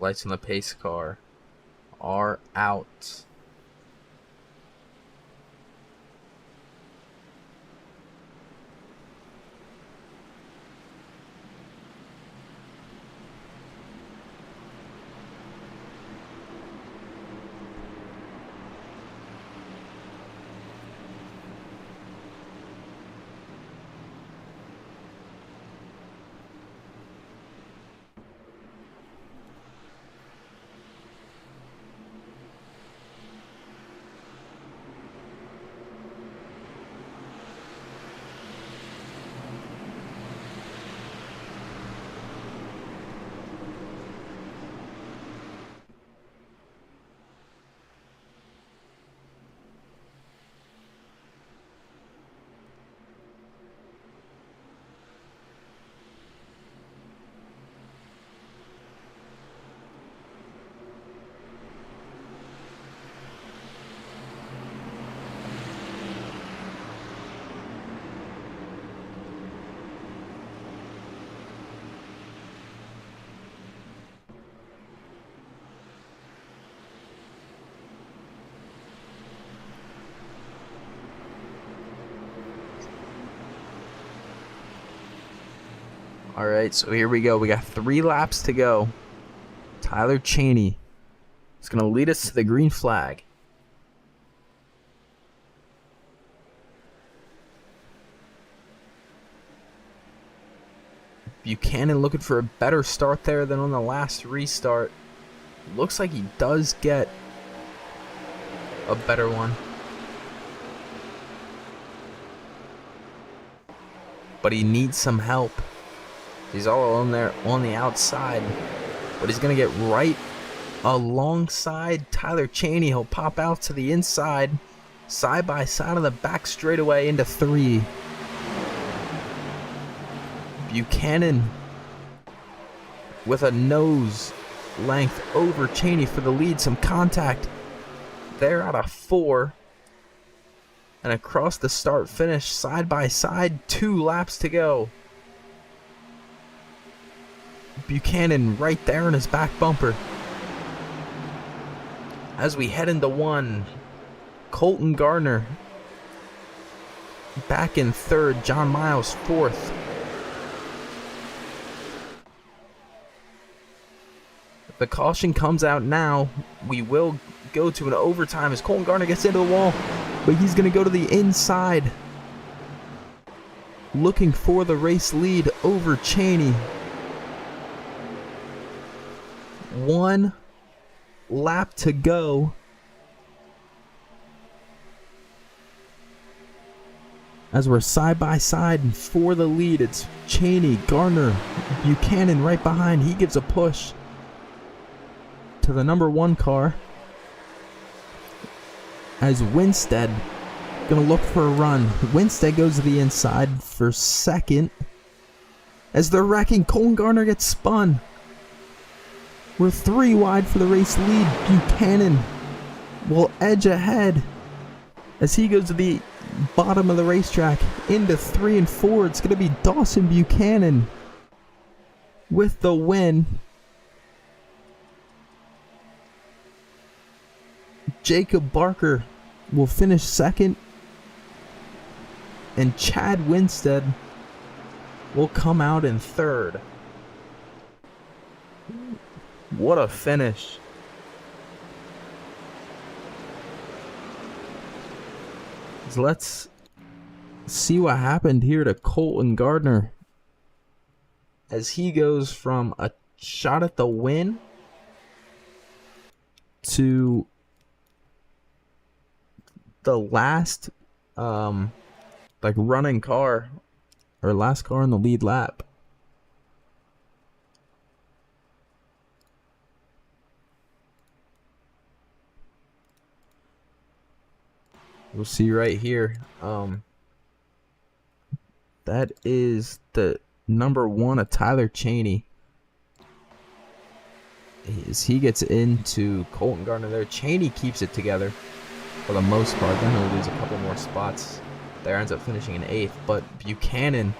Lights on the pace car are out. Alright, so here we go. We got 3 laps to go. Tyler Cheney is going to lead us to the green flag. Buchanan looking for a better start there than on the last restart. Looks like he does get a better one. but he needs some help. He's all alone there on the outside, but he's going to get right alongside Tyler Cheney. He'll pop out to the inside, side by side on the back straightaway into 3. Buchanan with a nose length over Cheney for the lead. Some contact there out of 4. And across the start finish, side by side, 2 laps to go. Buchanan right there in his back bumper. As we head into 1, Colton Gardner back in 3rd, John Miles 4th. The caution comes out now. We will go to an overtime as Colton Gardner gets into the wall, but he's going to go to the inside, looking for the race lead over Cheney. 1 lap to go. As we're side by side and for the lead, it's Cheney, Gardner, Buchanan right behind. He gives a push to the number 1 car. As Winstead gonna look for a run. Winstead goes to the inside for 2nd. As they're wrecking, Colton Gardner gets spun. We're 3 wide for the race lead. Buchanan will edge ahead as he goes to the bottom of the racetrack into 3 and 4. It's going to be Dawson Buchanan with the win. Jacob Barker will finish 2nd, and Chad Winstead will come out in 3rd. What a finish. So let's see what happened here to Colton Gardner as he goes from a shot at the win to the last running car, or last car in the lead lap. We'll see right here. That is the number 1 of Tyler Cheney. As he gets into Colton Gardner there. Cheney keeps it together for the most part. Then he'll lose a couple more spots. There ends up finishing in 8th. But Buchanan,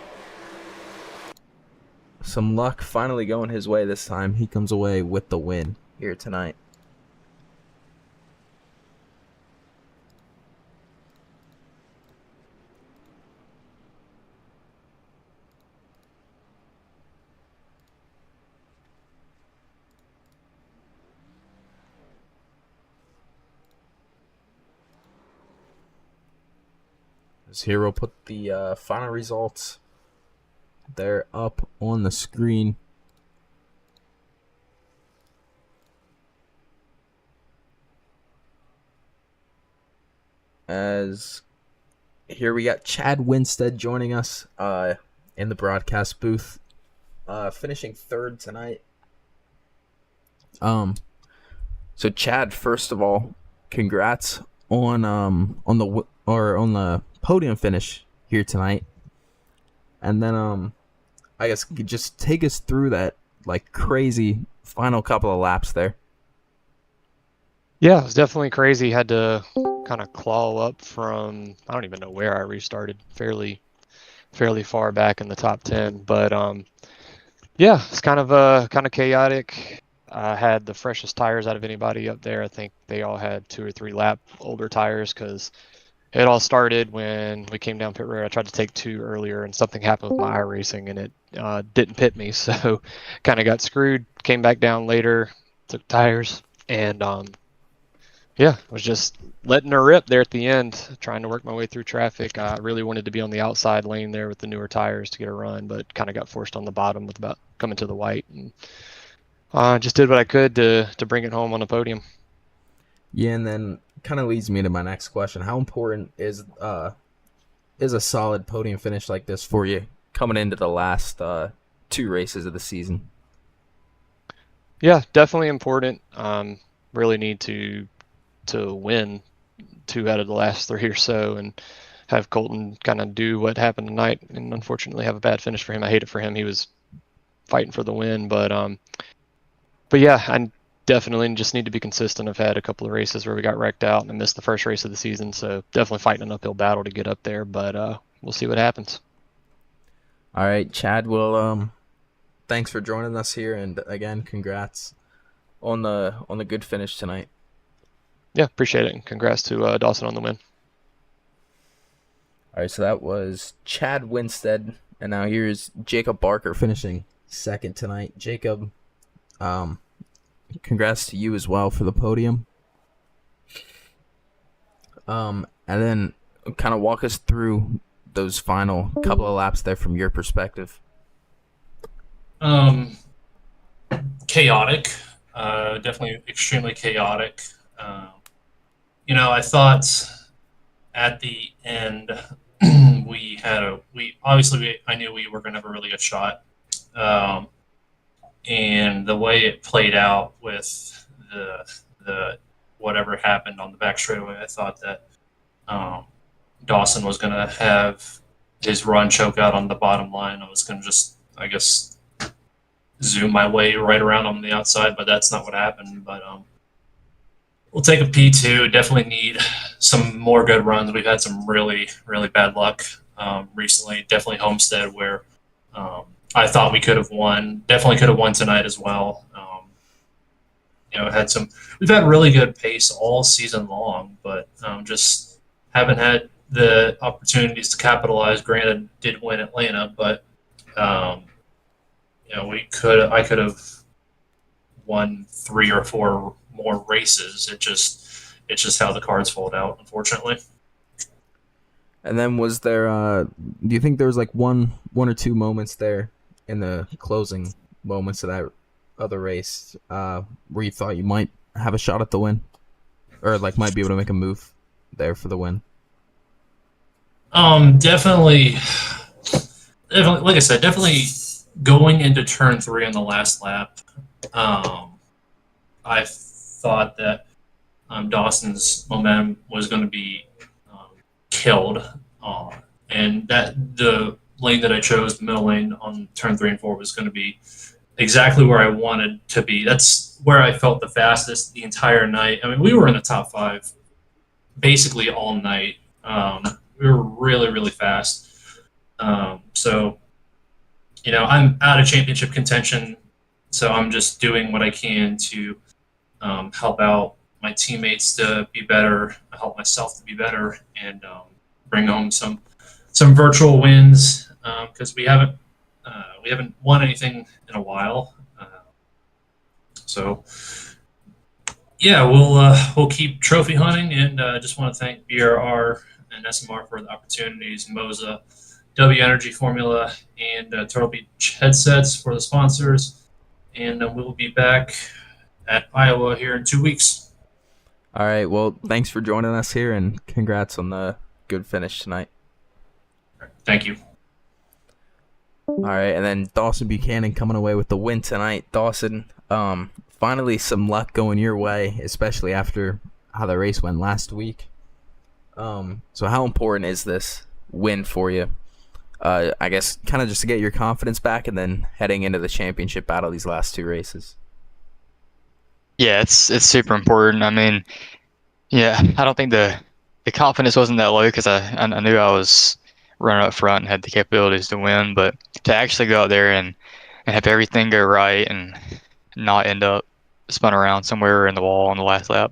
some luck finally going his way this time. He comes away with the win here tonight. Here we'll put the final results. They're up on the screen. As here we got Chad Winstead joining us in the broadcast booth, finishing 3rd tonight. So Chad, first of all, congrats on the podium finish here tonight. And then I guess you could just take us through that crazy final couple of laps there. Yeah, it was definitely crazy. Had to kind of claw up from, I don't even know where I restarted, fairly far back in the top 10. But yeah, it's kind of chaotic. I had the freshest tires out of anybody up there. I think they all had 2 or 3 lap older tires because it all started when we came down pit road. I tried to take 2 earlier, and something happened with my iRacing, and it didn't pit me, so kind of got screwed. Came back down later, took tires, and yeah, was just letting her rip there at the end, trying to work my way through traffic. I really wanted to be on the outside lane there with the newer tires to get a run, but kind of got forced on the bottom with about coming to the white, and just did what I could to bring it home on the podium. Yeah, and then kind of leads me to my next question. How important is a solid podium finish like this for you coming into the last 2 races of the season? Yeah, definitely important. Really need to win 2 out of the last 3 or so, and have Colton kind of do what happened tonight, and unfortunately have a bad finish for him. I hate it for him. He was fighting for the win, but yeah, I definitely just need to be consistent. I've had a couple of races where we got wrecked out and I missed the first race of the season, so definitely fighting an uphill battle to get up there, but we'll see what happens. All right, Chad. Well, thanks for joining us here, and again, congrats on the good finish tonight. Yeah, appreciate it, and congrats to Dawson on the win. All right, so that was Chad Winstead, and now here's Jacob Barker finishing second tonight. Jacob, congrats to you as well for the podium. And then kind of walk us through those final couple of laps there from your perspective. Chaotic, definitely extremely chaotic. I thought at the end I knew we were going to have a really good shot. And the way it played out with the whatever happened on the back straightaway, I thought that Dawson was going to have his run choke out on the bottom line. I was going to just, I guess, zoom my way right around on the outside, but that's not what happened. But we'll take a P2. Definitely need some more good runs. We've had some really, really bad luck recently. Definitely Homestead, where I thought we could have won. Definitely could have won tonight as well. We've had really good pace all season long, but just haven't had the opportunities to capitalize. Granted, did win Atlanta, but I could have won 3 or 4 more races. It's just how the cards fold out, unfortunately. And then was there do you think there was like one or 2 moments there in the closing moments of that other race where you thought you might have a shot at the win, or like might be able to make a move there for the win? Definitely, like I said, definitely going into turn 3 on the last lap, I thought that Dawson's momentum was going to be killed, and that the lane that I chose, the middle lane on turn 3 and 4, was going to be exactly where I wanted to be. That's where I felt the fastest the entire night. I mean, we were in the top 5 basically all night. We were really, really fast. So, I'm out of championship contention, so I'm just doing what I can to help out my teammates to be better, help myself to be better, and bring home some virtual wins, because we haven't won anything in a while. So yeah, we'll keep trophy hunting, and just want to thank BRR and SMR for the opportunities, Moza, W Energy Formula, and Turtle Beach Headsets for the sponsors, and we'll be back at Iowa here in 2 weeks. All right, well, thanks for joining us here, and congrats on the good finish tonight. Thank you. All right, and then Dawson Buchanan coming away with the win tonight. Dawson, finally some luck going your way, especially after how the race went last week. So how important is this win for you? I guess kind of just to get your confidence back, and then heading into the championship battle these last 2 races. Yeah, it's super important. I mean, yeah, I don't think the confidence wasn't that low, because I knew I was running up front and had the capabilities to win, but to actually go out there and have everything go right and not end up spun around somewhere in the wall on the last lap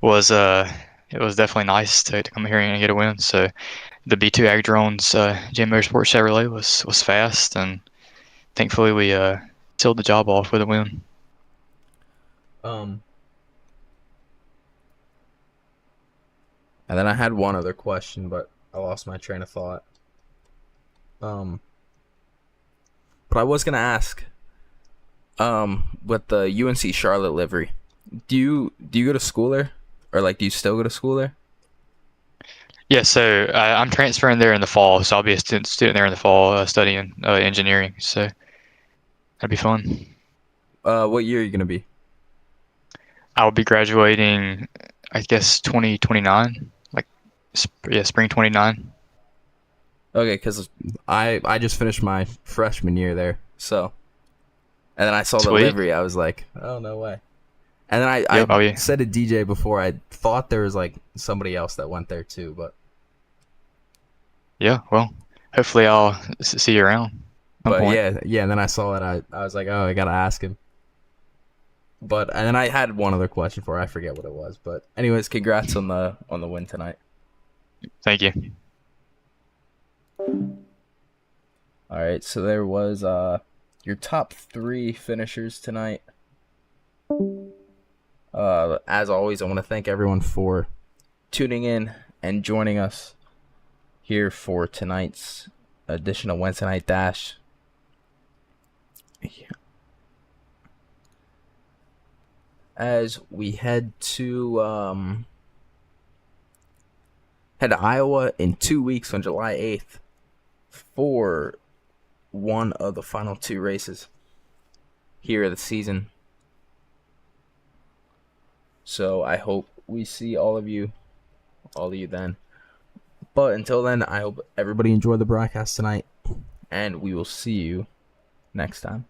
was it was definitely nice to come here and get a win. So the B2 Ag Drones J Motorsports Chevrolet was fast, and thankfully we sealed the job off with a win. And then I had one other question, but I lost my train of thought. But I was gonna ask, with the UNC Charlotte livery, do you go to school there, or like do you still go to school there? Yeah, so I'm transferring there in the fall, so I'll be a student there in the fall, studying engineering. So that'd be fun. What year are you gonna be? I'll be graduating, I guess 2029, like spring 29. Okay, because I just finished my freshman year there, so, and then I saw the Sweet. livery. I was like, oh, no way. And then Yep, I'll I be. said to DJ before, I thought there was like somebody else that went there too, but Yeah, well, hopefully I'll see you around. Some point. yeah. And then I saw it. I was like, oh, I gotta ask him. But and then I had one other question for her. I forget what it was. But anyways, congrats on the win tonight. Thank you. All right, so there was your top 3 finishers tonight. As always, I want to thank everyone for tuning in and joining us here for tonight's edition of Wednesday Night Dash. As we head to Iowa in 2 weeks on July 8th for one of the final 2 races here of the season. So I hope we see all of you then. But until then, I hope everybody enjoyed the broadcast tonight, and we will see you next time.